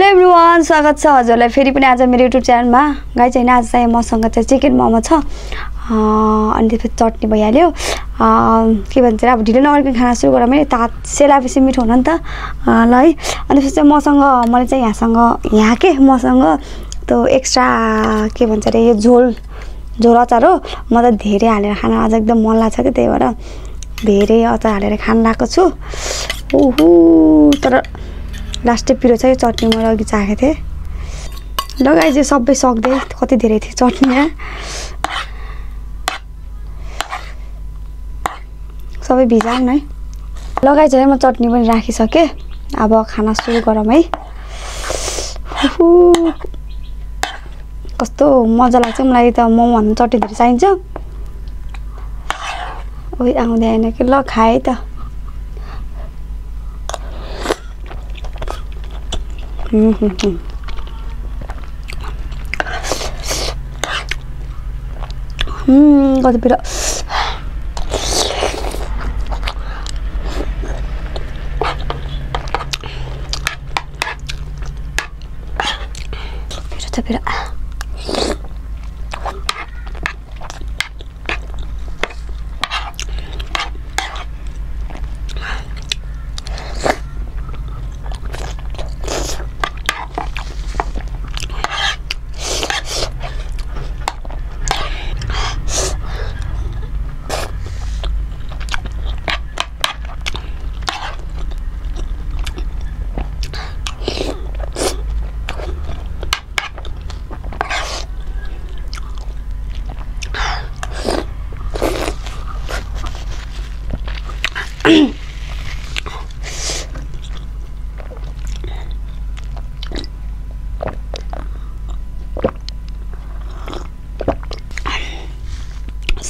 Hello everyone, स्वागत छ हजुरलाई फेरि पनि आज मेरो युट्युब च्यानलमा। गाइज हैन, आज चाहिँ मसँग चाहिँ चिकन मोमो छ अनि त्यसपछि चटनी भइहाल्यो। के भन्छ अब ढिलो नगरिकन खाना सुरु गरौँ है, तात सेलापछि मिठो हुन नि त ल है। अनि त्यसपछि चाहिँ मैले चाहिँ मसँग त्यो एक्स्ट्रा के भन्छ रे यो झोल अचार हो। म त धेरै हालेर खान आज एकदम मन लाग्छ कि, त्यही भएर धेरै अचार हालेर खान लाग्को छु। ओहो, तर लास्टै पिरो छ। यो चटनी मैले अघि चाखेको थिएँ। ल गाइज, यो सबै सक्दै कति धेरै थियो चटनी, सबै भिजाउँ है। ल गाइज, है म चटनी पनि राखिसकेँ। अब खाना सुरु गरौँ है। कस्तो मजा लाग्छ मलाई त। मोमो भन्नु चटनी धेरै चाहिन्छ। ओइ आउँदै आएन कि, ल खाएँ त। कति पिरो। पिरो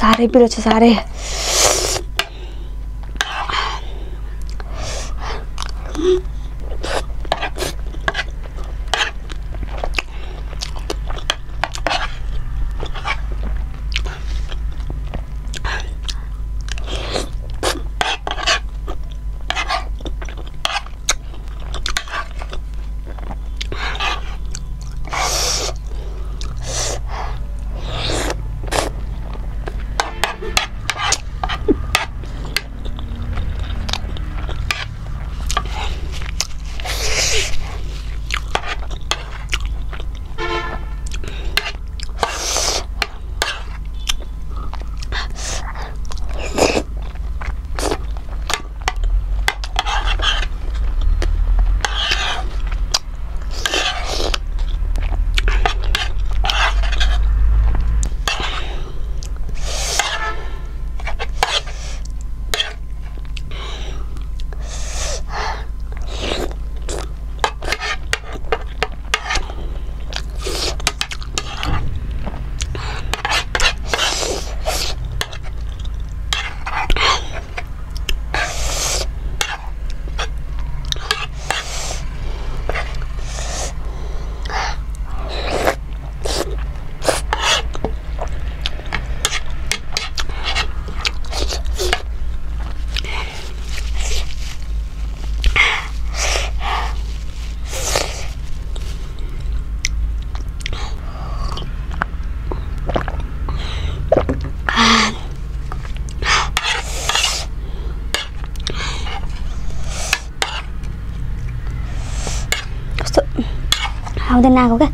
साह्रै पिरो छ, साह्रै। आउँदैन आएको क्या।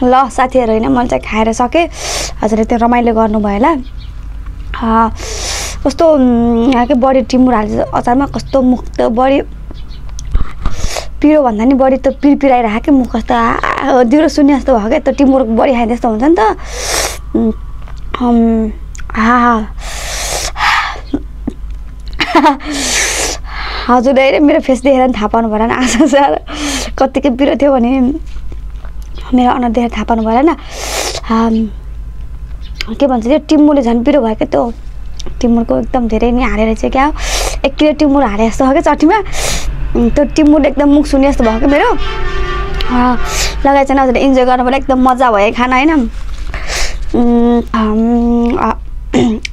ल साथीहरु, हैन मैले चाहिँ खाएर सके। हजुरले त्यो रमाइलो गर्नुभयो होला। कस्तो के बडी टिमुर हाल्छ अचारमा, कस्तो मुख त बडी पिरो भन्दा नि बढी त पिरपिराइरहेको के मुख कस्तो दिउरो सुन्ने जस्तो भयो क्या त टिमुर बढी खाए जस्तो हुन्छ नि त हजुर दाइ मेरो फेस देखेर नि थाहा पाउनु भएन आशा सर कतिकै पिरो थियो भने मेरो अनुहार देखेर थाहा पाउनु भएन के भन्छ त्यो टिमुरले झन् पिरो भयो क्या त्यो टिमुरको एकदम धेरै नै हालेर चाहिँ क्या 1 किलो टिमुर हाले जस्तो हो क्या चट्नीमा त्यो टिमुरले एकदम मुख सुन्ने जस्तो भयो क्या मेरो लगाइ चाहिँ हजुर इन्जोय गर्नु एकदम मजा भयो खाना होइन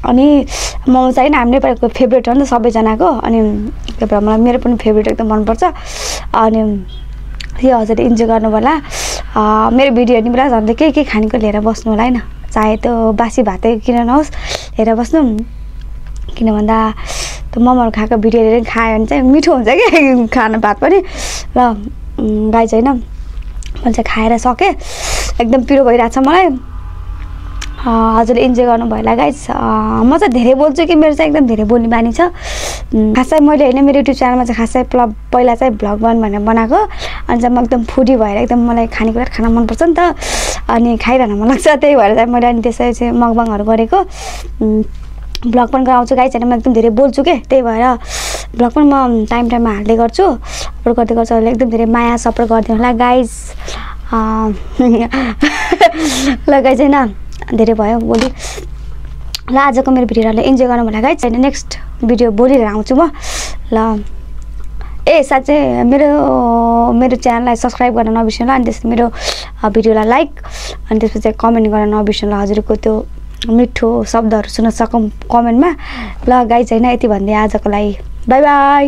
अनि मोमो चाहिँ हामी नेपालीको फेभरेट हो नि त सबैजनाको अनि त्यही भएर मलाई मेरो पनि फेभरेट एकदम मनपर्छ अनि यो हजुरले इन्जोय गर्नु होला मेरो भिडियो हेर्ने बेला झन् के खानेको लिएर बस्नु होला होइन चाहे त्यो बासी भातै किन नहोस् हेरेर बस्नु किन भन्दा त्यो मोमोहरू खाएको भिडियो हेरेर खायो भने चाहिँ मिठो हुन्छ कि खाना भात पनि र गाई चाहिँ होइन मैले चाहिँ खाएर सकेँ एकदम पिरो भइरहेको छ मलाई हजुरले इन्जोय गर्नु भयो होला गाइस म चाहिँ धेरै बोल्छु कि मेरो चाहिँ एकदम धेरै बोल्ने बानी छ खासै मैले होइन मेरो युट्युब च्यानलमा चाहिँ खासै पहिला चाहिँ भ्लग भनेर बनाएको अनि चाहिँ म एकदम फुडी भएर एकदम मलाई खानेकुरा खान मनपर्छ नि त अनि खाइरहन मन लाग्छ त्यही भएर चाहिँ मैले अनि त्यसै चाहिँ मकबाङहरू गरेको भ्लग पनि गराउँछु गाइस होइन म एकदम धेरै बोल्छु के त्यही भएर भ्लग पनि म टाइममा हाल्दै गर्छु अपलोड गर्दै गर्छु एकदम धेरै माया सपोर्ट गरिदिनु होला गाइस ल गाइस होइन धेरै भयो भोलि ल आजको मेरो भिडियोलाई इन्जोय गर्नु होला गाइस होइन नेक्स्ट भिडियो भोलि लिएर आउँछु म ल साँच्चै मेरो च्यानललाई सब्सक्राइब गर्न नबिर्सनु होला अनि त्यसपछि मेरो भिडियोलाई लाइक अनि त्यसपछि कमेन्ट गर्न नबिर्सनु होला हजुरको त्यो मिठो शब्दहरू सुन्न सकौँ कमेन्टमा ल गाइस होइन यति भन्दै आजको लागि बाई बाई